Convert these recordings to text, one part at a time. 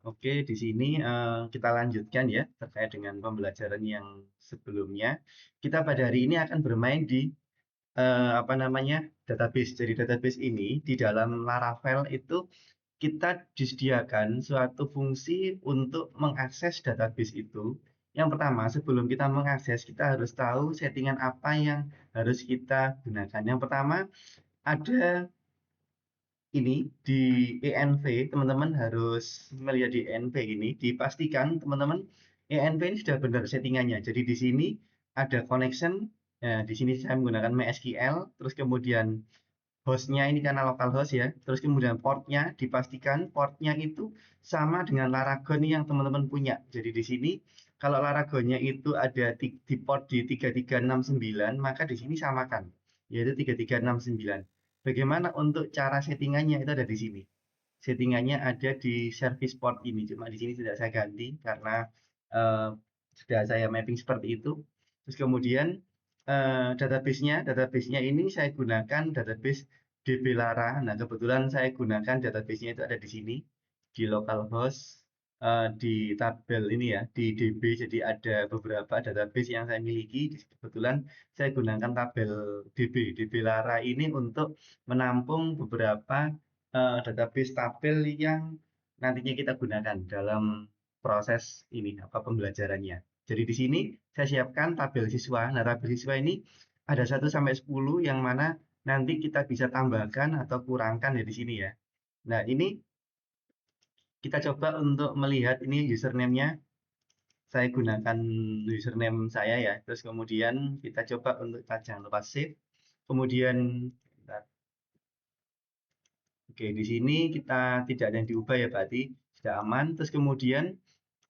Oke, di sini kita lanjutkan ya terkait dengan pembelajaran yang sebelumnya. Kita pada hari ini akan bermain di apa namanya database. Jadi database ini di dalam Laravel itu kita disediakan suatu fungsi untuk mengakses database itu. Yang pertama, sebelum kita mengakses, kita harus tahu settingan apa yang harus kita gunakan. Yang pertama, ada ini di ENV, teman-teman harus melihat di ENV ini, dipastikan teman-teman ENV ini sudah benar settingannya. Jadi di sini ada connection, di sini saya menggunakan MySQL, terus kemudian hostnya ini karena localhost ya, terus kemudian portnya dipastikan portnya itu sama dengan Laragon yang teman-teman punya. Jadi di sini kalau Laragonnya itu ada di port di 3369, maka di sini samakan, yaitu 3369. Bagaimana untuk cara settingannya itu ada di sini. Settingannya ada di service port ini, cuma di sini tidak saya ganti karena eh, sudah saya mapping seperti itu. Terus kemudian database-nya ini saya gunakan database DB Lara. Nah, kebetulan saya gunakan database-nya itu ada di sini di localhost, di tabel ini ya di DB. Jadi ada beberapa database yang saya miliki. Kebetulan saya gunakan tabel DB Lara ini untuk menampung beberapa database tabel yang nantinya kita gunakan dalam proses ini apa pembelajarannya. Jadi di sini saya siapkan tabel siswa. Nah, tabel siswa ini ada 1 sampai 10 yang mana nanti kita bisa tambahkan atau kurangkan ya di sini ya. Nah, ini kita coba untuk melihat ini username-nya. Saya gunakan username saya ya. Terus kemudian kita coba untuk jangan lupa save. Kemudian oke, di sini kita tidak ada yang diubah ya berarti sudah aman. Terus kemudian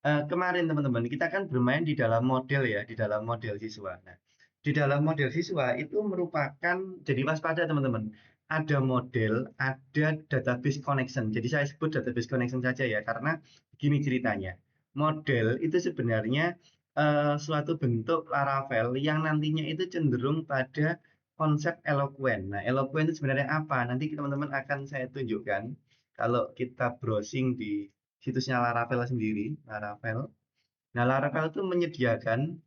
kemarin teman-teman kita kan bermain di dalam model ya, di dalam model siswa. Nah, di dalam model siswa itu merupakan jadi waspada teman-teman. Ada model, ada database connection. Jadi saya sebut database connection saja ya, karena begini ceritanya. Model itu sebenarnya suatu bentuk Laravel yang nantinya itu cenderung pada konsep eloquent. Nah, eloquent itu sebenarnya apa? Nanti teman-teman akan saya tunjukkan kalau kita browsing di situsnya Laravel sendiri, Laravel. Nah, Laravel itu menyediakan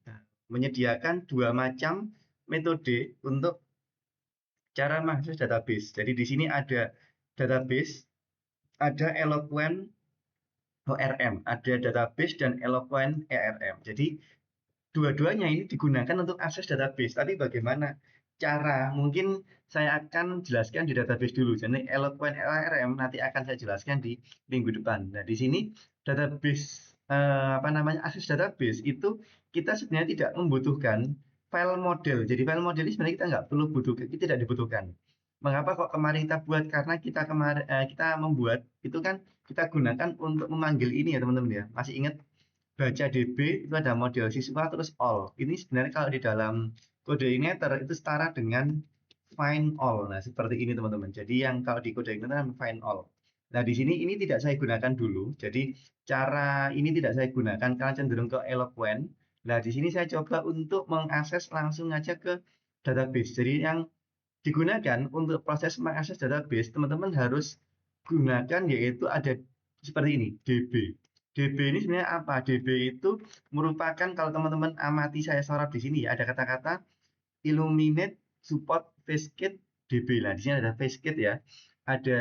dua macam metode untuk cara mengakses database. Jadi di sini ada database, ada Eloquent ORM, ada database dan Eloquent ERM. Jadi dua-duanya ini digunakan untuk akses database. Tapi bagaimana cara? Mungkin saya akan jelaskan di database dulu. Jadi Eloquent LRM nanti akan saya jelaskan di minggu depan. Nah, di sini database apa namanya akses database itu kita sebenarnya tidak membutuhkan file model. Jadi file model ini sebenarnya kita nggak perlu butuhkan, kita tidak dibutuhkan. Mengapa kok kemarin kita buat? Karena kita kemarin kita membuat itu kan kita gunakan untuk memanggil ini ya teman-teman ya. Masih ingat baca DB itu ada model siswa terus all. Ini sebenarnya kalau di dalam kode igniter itu setara dengan find all. Nah, seperti ini teman-teman. Jadi yang kalau di kode igniter kan find all. Nah, di sini ini tidak saya gunakan dulu. Jadi cara ini tidak saya gunakan karena cenderung ke eloquent. Nah, di sini saya coba untuk mengakses langsung aja ke database. Jadi yang digunakan untuk proses mengakses database, teman-teman harus gunakan yaitu ada seperti ini, DB. DB ini sebenarnya apa? DB itu merupakan kalau teman-teman amati saya sorot di sini ya, ada kata-kata Illuminate Support Facekit DB. Nah, di sini ada Facekit ya. Ada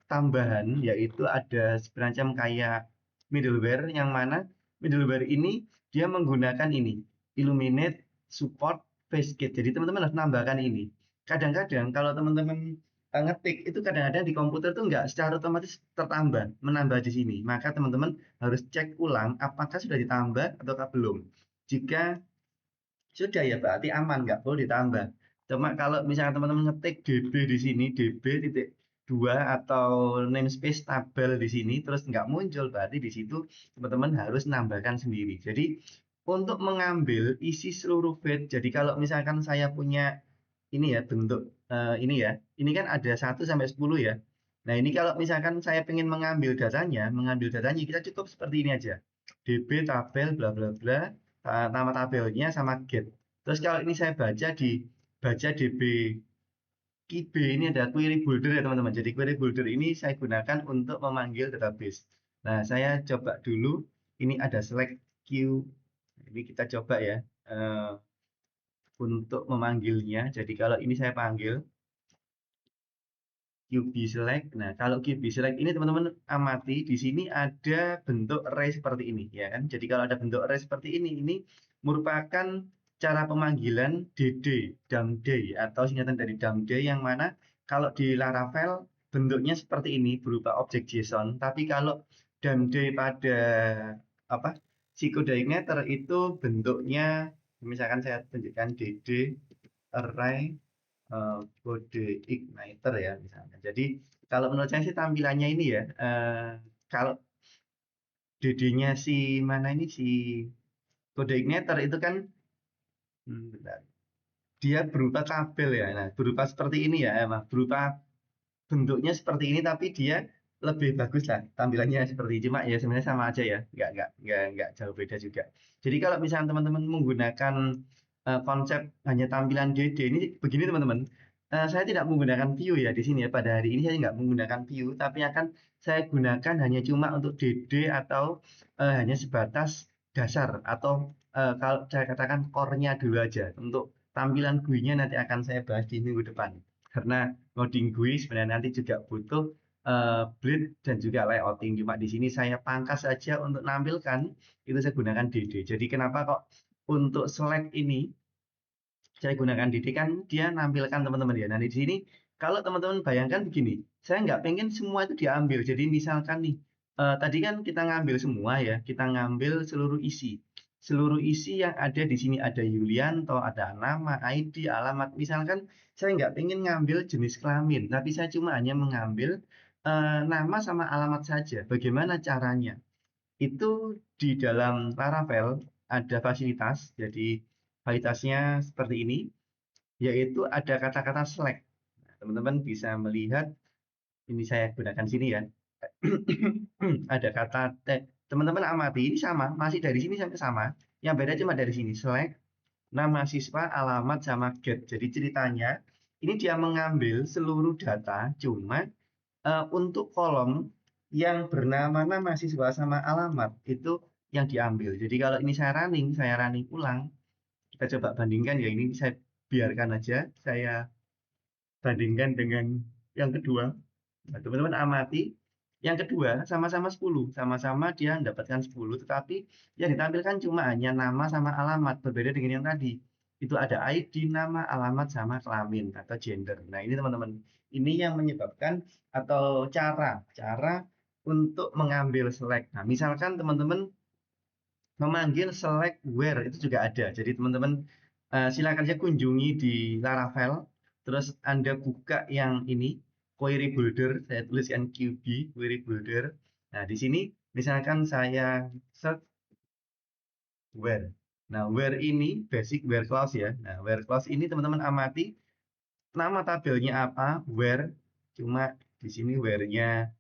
tambahan yaitu ada semacam kayak middleware yang mana middleware ini dia menggunakan ini Illuminate Support Facekit. Jadi teman-teman harus menambahkan ini. Kadang-kadang kalau teman-teman ngetik itu kadang-kadang di komputer tuh nggak secara otomatis tertambah menambah di sini. Maka teman-teman harus cek ulang apakah sudah ditambah atau belum. Jika sudah ya berarti aman, nggak perlu ditambah. Cuma kalau misalnya teman-teman ngetik DB di sini, DB titik dua atau namespace tabel di sini, terus nggak muncul, berarti di situ teman-teman harus nambahkan sendiri. Jadi untuk mengambil isi seluruh file, jadi kalau misalkan saya punya ini ya bentuk ini ya, ini kan ada 1 sampai 10 ya. Nah ini kalau misalkan saya ingin mengambil datanya kita cukup seperti ini aja. DB tabel bla bla bla, nama tabelnya sama get. Terus kalau ini saya baca DB KeyB ini ada query builder ya teman-teman. Jadi query builder ini saya gunakan untuk memanggil database. Nah, saya coba dulu. Ini ada select queue. Ini kita coba ya untuk memanggilnya. Jadi kalau ini saya panggil QB select. Nah, kalau QB select ini teman-teman amati di sini ada bentuk array seperti ini ya kan. Jadi kalau ada bentuk array seperti ini merupakan cara pemanggilan DD, dumday atau singkatan dari dumday yang mana kalau di Laravel bentuknya seperti ini berupa objek JSON, tapi kalau dumday pada apa pseudo-igniter itu bentuknya misalkan saya tunjukkan DD array kode igniter ya misalnya. Jadi kalau menurut saya sih tampilannya ini ya, kalau DD-nya si mana ini si kode igniter itu kan bentar, dia berupa tabel ya. Nah, berupa seperti ini ya, emang berupa bentuknya seperti ini tapi dia lebih bagus lah tampilannya seperti ini. Cuma ya sebenarnya sama aja ya, nggak jauh beda juga. Jadi kalau misalnya teman-teman menggunakan konsep hanya tampilan DD ini begini teman-teman. Saya tidak menggunakan view ya di sini ya, pada hari ini saya nggak menggunakan view tapi akan saya gunakan hanya cuma untuk DD atau hanya sebatas dasar atau kalau saya katakan core-nya dulu aja. Untuk tampilan GUI-nya nanti akan saya bahas di minggu depan karena ngoding GUI sebenarnya nanti juga butuh bleed dan juga layouting. Cuma di sini saya pangkas saja untuk nampilkan itu saya gunakan DD. Jadi kenapa kok untuk select ini saya gunakan DD kan dia nampilkan teman-teman ya. Nah di sini kalau teman-teman bayangkan begini, saya nggak pengen semua itu diambil. Jadi misalkan nih tadi kan kita ngambil semua ya, kita ngambil seluruh isi. Seluruh isi yang ada di sini ada Yulianto, ada nama, ID, alamat. Misalkan saya nggak pengen ngambil jenis kelamin, tapi saya cuma hanya mengambil nama sama alamat saja. Bagaimana caranya? Itu di dalam Laravel ada fasilitas, jadi fasilitasnya seperti ini, yaitu ada kata-kata select. Nah, teman-teman bisa melihat, ini saya gunakan sini ya. Ada kata teman-teman amati ini sama, masih dari sini sampai sama. Yang beda cuma dari sini select nama siswa, alamat sama get. Jadi ceritanya ini dia mengambil seluruh data, cuma untuk kolom yang bernama nama siswa sama alamat itu yang diambil. Jadi kalau ini saya running ulang, kita coba bandingkan ya, ini saya biarkan aja, saya bandingkan dengan yang kedua. Nah, teman-teman amati, yang kedua sama-sama 10, sama-sama dia mendapatkan 10, tetapi yang ditampilkan cuma hanya nama sama alamat, berbeda dengan yang tadi. Itu ada ID, nama, alamat, sama kelamin atau gender. Nah, ini teman-teman, ini yang menyebabkan atau cara untuk mengambil select. Nah, misalkan teman-teman memanggil select where itu juga ada. Jadi teman-teman silakan saja kunjungi di Laravel, terus Anda buka yang ini query builder, saya tuliskan QB query builder. Nah, di sini misalkan saya search where. Nah, where ini basic where clause ya. Nah, where clause ini teman-teman amati nama tabelnya apa, where, cuma di sini where-nya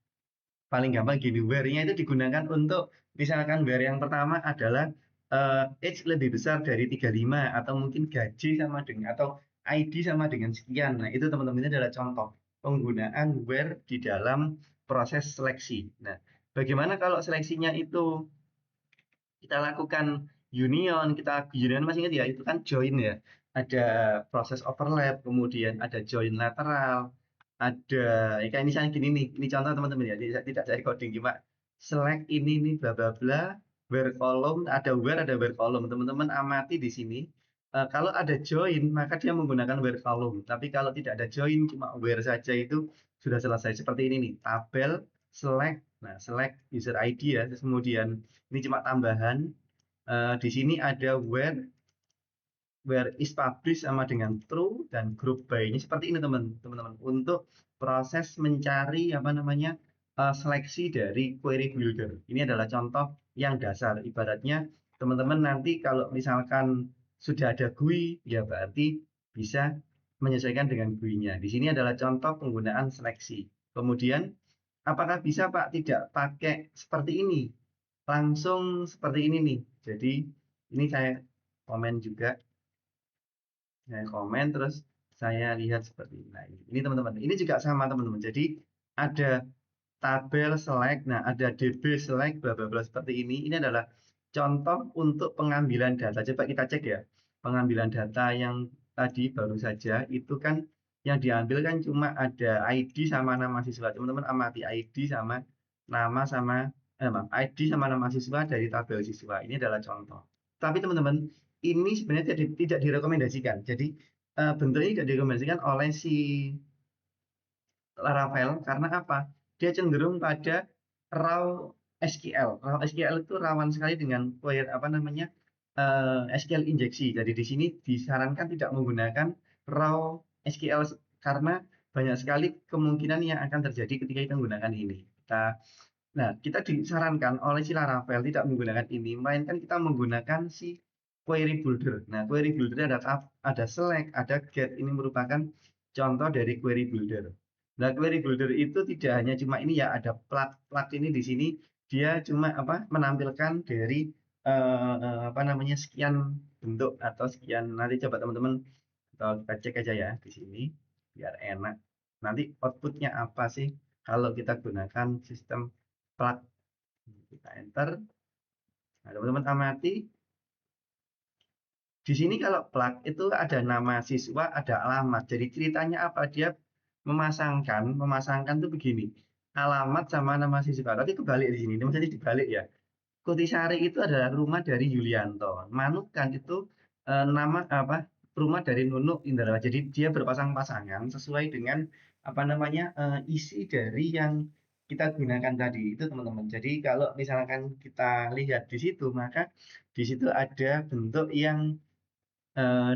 paling gampang gini, where-nya itu digunakan untuk misalkan where yang pertama adalah age lebih besar dari 35 atau mungkin gaji sama dengan atau ID sama dengan sekian. Nah, itu teman-teman ini adalah contoh penggunaan where di dalam proses seleksi. Nah, bagaimana kalau seleksinya itu kita lakukan union masih ingat ya, itu kan join ya. Ada proses overlap, kemudian ada join lateral, ada ya kayak misalnya gini nih, ini contoh teman-teman ya, tidak saya coding cuma select ini nih bla bla bla, where column, ada where column. Teman-teman amati di sini. Kalau ada join maka dia menggunakan where column, tapi kalau tidak ada join cuma where saja itu sudah selesai. Seperti ini nih, tabel select. Nah, select user ID ya, terus kemudian ini cuma tambahan. Di sini ada where is published sama dengan true dan group by-nya seperti ini teman-teman untuk proses mencari apa namanya seleksi dari query builder. Ini adalah contoh yang dasar. Ibaratnya teman-teman nanti kalau misalkan sudah ada GUI ya berarti bisa menyesuaikan dengan GUI-nya. Di sini adalah contoh penggunaan seleksi. Kemudian apakah bisa Pak tidak pakai seperti ini? Langsung seperti ini nih. Jadi ini saya komen juga, saya komen terus saya lihat seperti ini. Nah, ini teman-teman, ini juga sama teman-teman. Jadi ada tabel select, nah ada DB select, bla bla bla seperti ini. Ini adalah contoh untuk pengambilan data. Coba kita cek ya, pengambilan data yang tadi baru saja itu kan yang diambil kan cuma ada ID sama nama siswa. Teman-teman amati ID sama nama sama maaf, ID sama nama siswa dari tabel siswa. Ini adalah contoh. Tapi teman-teman, ini sebenarnya tidak direkomendasikan. Jadi bentuk ini tidak direkomendasikan oleh si Laravel karena apa? Dia cenderung pada raw SQL. Raw SQL itu rawan sekali dengan query apa namanya SQL injeksi. Jadi di sini disarankan tidak menggunakan raw SQL karena banyak sekali kemungkinan yang akan terjadi ketika kita menggunakan ini. Kita disarankan oleh si Laravel tidak menggunakan ini, melainkan kita menggunakan si query builder. Nah, query builder ada select, ada get. Ini merupakan contoh dari query builder. Nah, query builder itu tidak hanya cuma ini ya, ada plug ini di sini dia cuma menampilkan dari apa namanya sekian bentuk atau sekian, nanti coba teman-teman atau kita cek aja ya di sini biar enak. Nanti outputnya apa sih kalau kita gunakan sistem plug? Kita enter. Nah, teman-teman amati di sini kalau plug itu ada nama siswa, ada alamat. Jadi ceritanya apa? Dia memasangkan tuh begini. Alamat sama nama siswa. Tapi kebalik di sini. Maksudnya dibalik ya. Kutisari itu adalah rumah dari Yulianto. Manukan itu nama apa? Rumah dari Nunuk Indra. Jadi dia berpasang-pasangan sesuai dengan apa namanya isi dari yang kita gunakan tadi itu teman-teman. Jadi kalau misalkan kita lihat di situ, maka di situ ada bentuk yang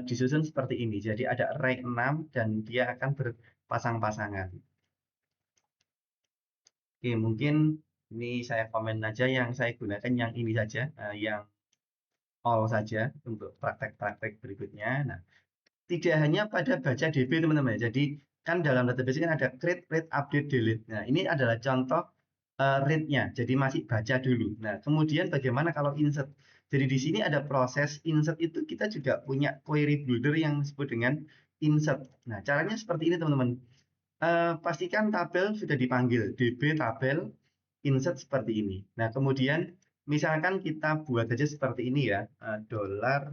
disusun seperti ini. Jadi ada array 6 dan dia akan berpasang-pasangan. Oke, mungkin ini saya komen aja yang saya gunakan yang ini saja, yang all saja untuk praktek-praktek berikutnya. Nah, tidak hanya pada baca DB teman-teman. Jadi kan dalam database kan ada create, read, update, delete. Nah, ini adalah contoh read-nya. Jadi masih baca dulu. Nah, kemudian bagaimana kalau insert? Jadi di sini ada proses insert itu kita juga punya query builder yang disebut dengan insert. Nah, caranya seperti ini teman-teman. Pastikan tabel sudah dipanggil db tabel insert seperti ini. Nah, kemudian misalkan kita buat aja seperti ini ya, dolar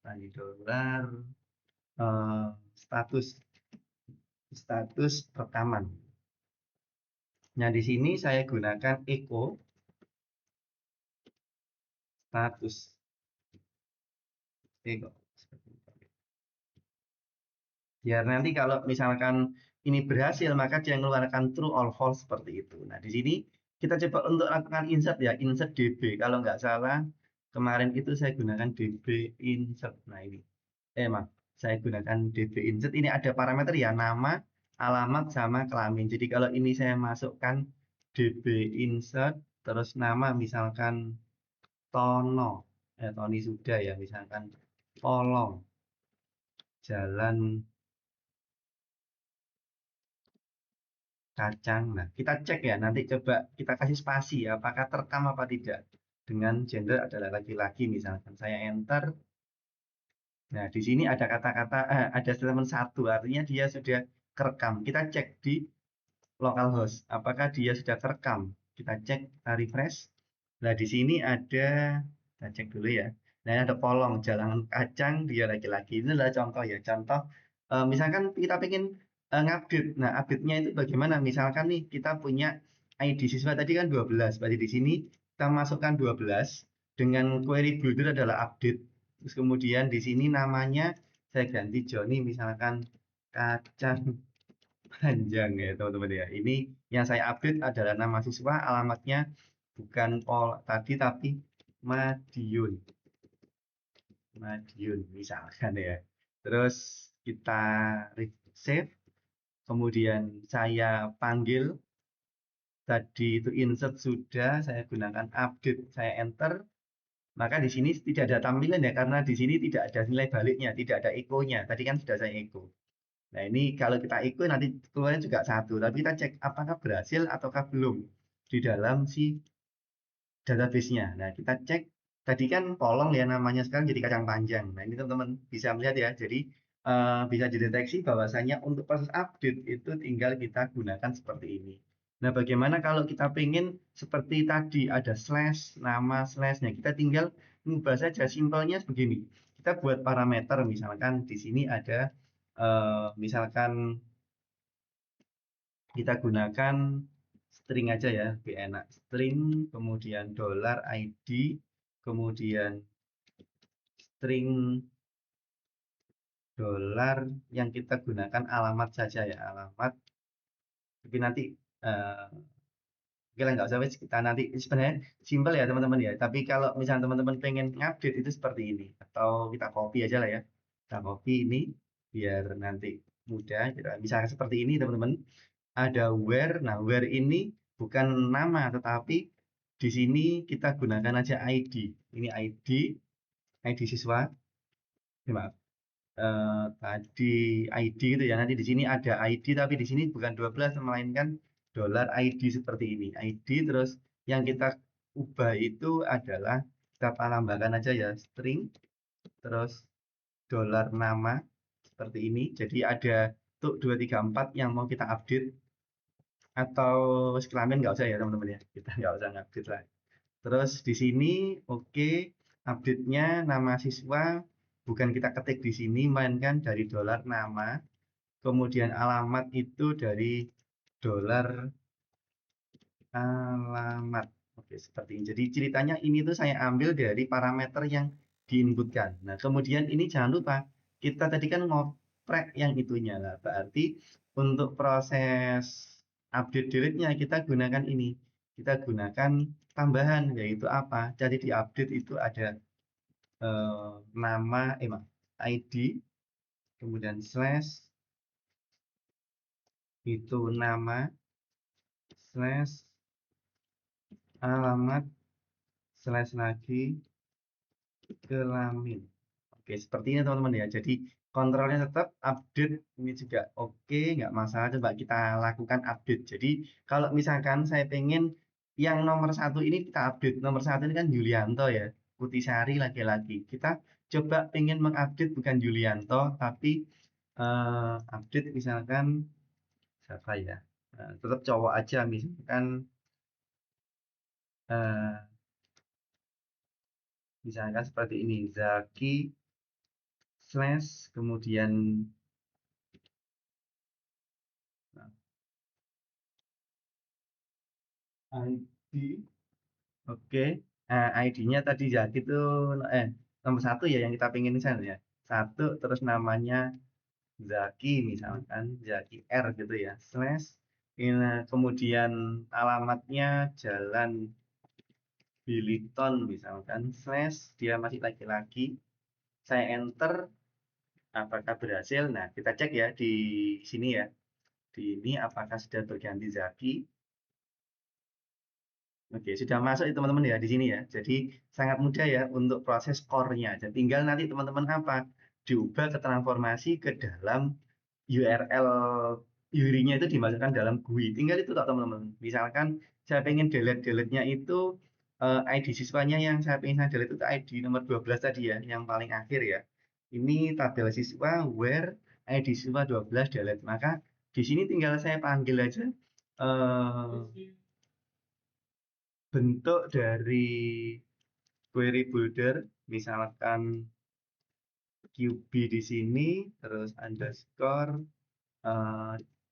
tadi dolar status rekaman. Nah, di sini saya gunakan echo status. Echo. Biar nanti kalau misalkan ini berhasil, maka dia mengeluarkan true or false seperti itu. Nah, di sini kita coba untuk lakukan insert ya, insert db. Kalau nggak salah, kemarin itu saya gunakan db insert. Nah, ini. Maaf, saya gunakan db insert. Ini ada parameter ya, nama, alamat, sama kelamin. Jadi kalau ini saya masukkan db insert, terus nama misalkan Tono, Tony sudah ya, misalkan Polong, Jalan Kacang. Nah, kita cek ya, nanti coba kita kasih spasi ya, apakah terekam apa tidak. Dengan gender adalah laki-laki misalkan. Saya enter. Nah, di sini ada kata-kata, ada statement satu, artinya dia sudah kerekam. Kita cek di localhost, apakah dia sudah terekam. Kita cek, kita refresh. Nah, di sini ada, kita cek dulu ya. Nah, ini ada Polong, Jalan Kacang, dia laki-laki. Ini adalah contoh ya, contoh. Misalkan kita pengen ngupdate. Nah, update-nya itu bagaimana? Misalkan nih, kita punya ID siswa tadi kan 12. Berarti di sini kita masukkan 12 dengan query builder adalah update. Terus kemudian di sini namanya saya ganti Joni, misalkan Kacang panjang ya teman-teman ya. Ini yang saya update adalah nama siswa, alamatnya bukan Pol tadi tapi Madiun. Madiun misalkan ya. Terus kita save, kemudian saya panggil tadi itu insert sudah, saya gunakan update, saya enter. Maka di sini tidak ada tampilan ya karena di sini tidak ada nilai baliknya, tidak ada echo-nya. Tadi kan sudah saya echo. Nah, ini kalau kita ikut nanti keluarnya juga satu, tapi kita cek apakah berhasil ataukah belum di dalam si database-nya. Nah, kita cek tadi kan Polong ya namanya, sekarang jadi Kacang Panjang. Nah, ini teman-teman bisa melihat ya. Jadi bisa dideteksi bahwasanya untuk proses update itu tinggal kita gunakan seperti ini. Nah, bagaimana kalau kita pengen seperti tadi ada slash, nama slashnya, kita tinggal mengubah saja simpelnya begini. Kita buat parameter, misalkan di sini ada, misalkan kita gunakan string aja ya, lebih enak. String, kemudian $id, kemudian string dolar yang kita gunakan alamat saja ya, alamat. Tapi nanti eh, oke lah, nggak usah, wes kita nanti sebenarnya simpel ya teman-teman ya. Tapi kalau misalnya teman-teman pengen ngupdate itu seperti ini, atau kita copy aja lah ya. Kita copy ini biar nanti mudah. Misalnya seperti ini teman-teman. Ada where. Nah, where ini bukan nama, tetapi di sini kita gunakan aja ID. Ini ID siswa. Ya, maaf. Tadi ID gitu ya. Nanti di sini ada ID, tapi di sini bukan 12, melainkan $ID seperti ini. ID terus yang kita ubah itu adalah kita tambahkan aja ya string, terus $nama seperti ini. Jadi ada tuh 2, 3, 4 yang mau kita update, atau kelamin nggak usah ya teman-teman ya. Kita nggak usah update lah. Terus di sini oke, update-nya nama siswa bukan kita ketik di sini, melainkan dari $nama, kemudian alamat itu dari $alamat. Oke, seperti ini. Jadi ceritanya ini tuh saya ambil dari parameter yang diinputkan. Nah, kemudian ini jangan lupa kita tadi kan ngoprek yang itunya lah. Berarti untuk proses update delete-nya kita gunakan ini. Kita gunakan tambahan, yaitu apa? Jadi di update itu ada nama, ID, kemudian slash itu nama, slash alamat, slash lagi kelamin. Oke, seperti ini teman-teman ya. Jadi kontrolnya tetap update ini juga oke, nggak masalah. Coba kita lakukan update. Jadi kalau misalkan saya pengen yang nomor 1 ini kita update. Nomor 1 ini kan Yulianto ya, Kutisari laki-laki. Kita coba pengen mengupdate bukan Yulianto, tapi update misalkan siapa ya? Tetap cowok aja, eh, misalkan seperti ini, Zaki slash kemudian ID. Oke, ID-nya tadi Zaki itu nomor 1 ya yang kita pengen misalnya ya. 1 terus namanya Zaki misalkan Zaki R gitu ya. Slash ini, kemudian alamatnya Jalan Biliton misalkan. Slash dia masih laki-laki. Saya enter, apakah berhasil? Nah, kita cek ya di sini ya. Di ini apakah sudah berganti Zaki? Oke, sudah masuk ya teman-teman ya di sini ya. Jadi sangat mudah ya untuk proses core-nya. Jadi tinggal nanti teman-teman apa? Diubah ke transformasi ke dalam URL URI-nya itu dimasukkan dalam GUI. Tinggal itu tak teman-teman. Misalkan saya pengen delete-nya itu ID siswanya yang saya pengen saya delete itu ID nomor 12 tadi ya, yang paling akhir ya. Ini tabel siswa where ID siswa 12 delete. Maka di sini tinggal saya panggil aja bentuk dari query builder, misalkan QB di sini, terus underscore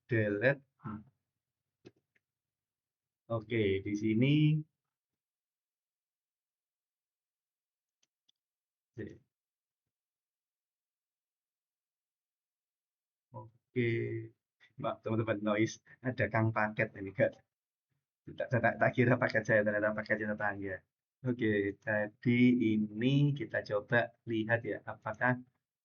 delete. Oke, di sini oke, maaf teman-teman, noise ada kang paket ini kak. Tak kira paket saya, ternyata paketnya tetangga. Oke, jadi ini kita coba lihat ya, apakah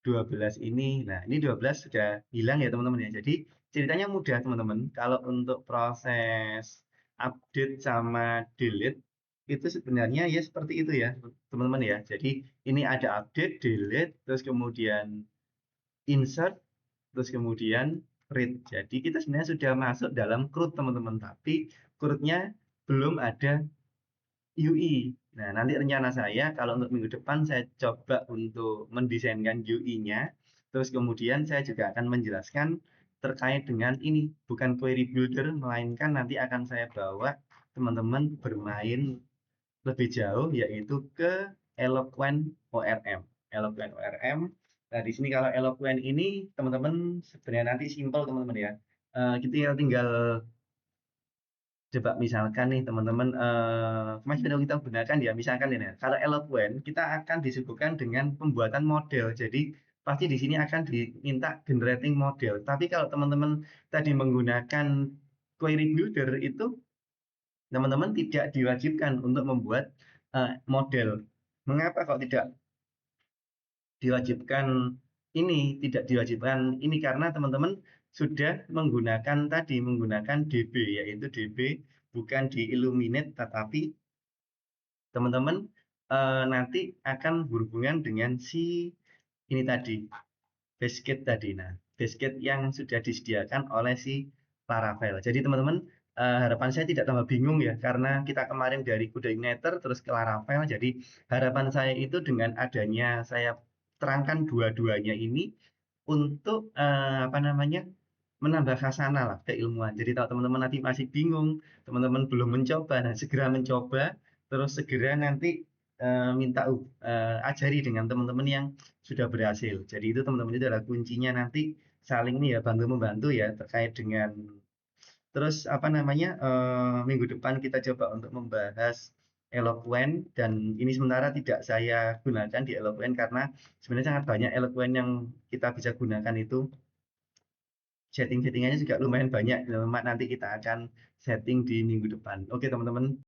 12 ini, nah ini 12 sudah hilang ya teman-teman ya. Jadi ceritanya mudah teman-teman, kalau untuk proses update sama delete, itu sebenarnya ya seperti itu ya teman-teman ya. Jadi ini ada update, delete, terus kemudian insert, terus kemudian read. Jadi kita sebenarnya sudah masuk dalam CRUD teman-teman, tapi CRUD-nya belum ada UI. Nah, nanti rencana saya kalau untuk minggu depan saya coba untuk mendesainkan UI-nya. Terus kemudian saya juga akan menjelaskan terkait dengan ini, bukan query builder, melainkan nanti akan saya bawa teman-teman bermain lebih jauh, yaitu ke Eloquent ORM. Eloquent ORM. Nah, di sini kalau Eloquent ini teman-teman sebenarnya nanti simple teman-teman ya. Kita tinggal coba misalkan nih teman-teman, Mas kita gunakan ya, misalkan ini ya, kalau Eloquent kita akan disuguhkan dengan pembuatan model. Jadi pasti di sini akan diminta generating model. Tapi kalau teman-teman tadi menggunakan query builder itu teman-teman tidak diwajibkan untuk membuat model. Mengapa kok tidak diwajibkan ini? Tidak diwajibkan ini karena teman-teman sudah menggunakan DB, yaitu DB bukan di Illuminate, tetapi teman-teman nanti akan berhubungan dengan si ini tadi, basket tadi. Nah, basket yang sudah disediakan oleh si Laravel. Jadi teman-teman, harapan saya tidak tambah bingung ya, karena kita kemarin dari CodeIgniter terus ke Laravel. Jadi harapan saya itu dengan adanya saya terangkan dua-duanya ini untuk apa namanya, menambah khasanah lah keilmuan. Jadi kalau teman-teman nanti masih bingung, teman-teman belum mencoba, nah segera mencoba, terus segera nanti minta ajari dengan teman-teman yang sudah berhasil. Jadi itu teman-teman itu adalah kuncinya nanti saling nih ya, bantu membantu ya terkait dengan terus apa namanya, minggu depan kita coba untuk membahas Eloquent, dan ini sementara tidak saya gunakan di Eloquent karena sebenarnya sangat banyak Eloquent yang kita bisa gunakan itu. Setting-settingannya juga lumayan banyak, nanti kita akan setting di minggu depan. Oke teman-teman.